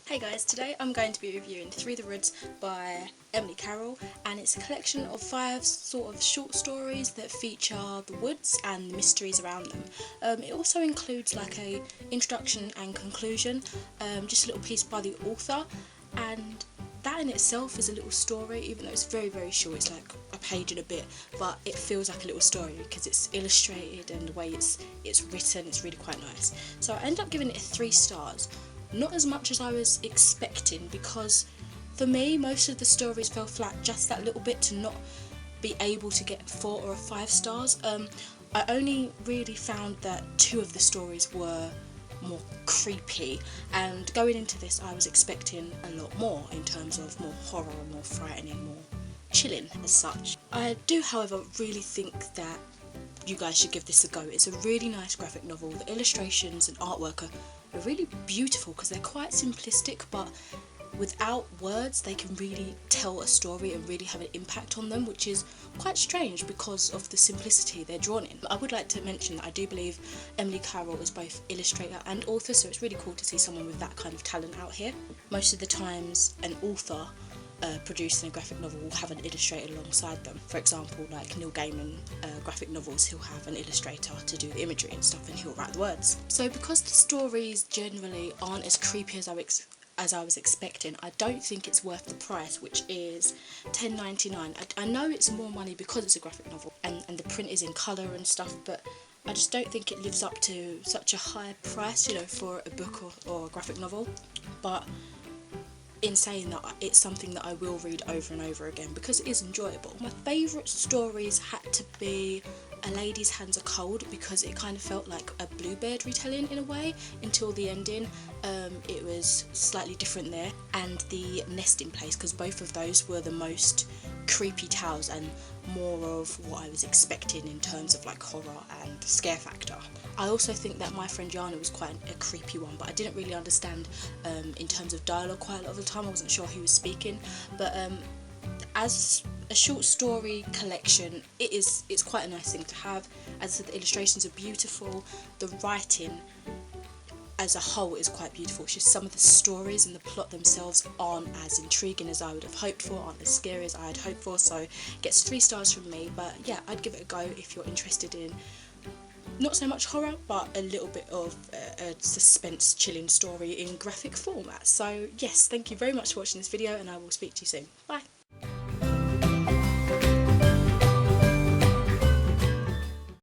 Hey guys, today I'm going to be reviewing Through the Woods by Emily Carroll, and it's a collection of 5 sort of short stories that feature the woods and the mysteries around them. It also includes like a introduction and conclusion, just a little piece by the author, and that in itself is a little story, even though it's very short. It's like a page and a bit, but it feels like a little story because it's illustrated and the way it's written, it's really quite nice. So I ended up giving it 3 stars. Not as much as I was expecting, because for me most of the stories fell flat just that little bit to not be able to get 4 or 5 stars. I only really found that 2 of the stories were more creepy, and going into this I was expecting a lot more in terms of more horror, more frightening, more chilling as such. I do however really think that you guys should give this a go. It's a really nice graphic novel. The illustrations and artwork are really beautiful because they're quite simplistic, but without words they can really tell a story and really have an impact on them, which is quite strange because of the simplicity they're drawn in. I would like to mention that I do believe Emily Carroll is both illustrator and author, so it's really cool to see someone with that kind of talent out here. Most of the times an author producing a graphic novel will have an illustrator alongside them. For example, like Neil Gaiman graphic novels, he'll have an illustrator to do the imagery and stuff, and he'll write the words. So because the stories generally aren't as creepy as I was expecting, I don't think it's worth the price, which is $10.99. I know it's more money because it's a graphic novel and the print is in colour and stuff, but I just don't think it lives up to such a high price, you know, for a book or a graphic novel. But in saying that, it's something that I will read over and over again because it is enjoyable. My favourite stories had to be A Lady's Hands Are Cold, because it kind of felt like a Bluebird retelling in a way until the ending. It was slightly different there, and The Nesting Place, because both of those were the most creepy tales and more of what I was expecting in terms of like horror and scare factor. I also think that My Friend Yana was quite a creepy one, but I didn't really understand in terms of dialogue quite a lot of the time. I wasn't sure who was speaking, but as a short story collection, it's quite a nice thing to have. As I said, the illustrations are beautiful, the writing as a whole is quite beautiful. It's just some of the stories and the plot themselves aren't as intriguing as I would have hoped for, aren't as scary as I had hoped for, so it gets 3 stars from me. But yeah, I'd give it a go if you're interested in not so much horror, but a little bit of a suspense chilling story in graphic format. So yes, thank you very much for watching this video, and I will speak to you soon. Bye!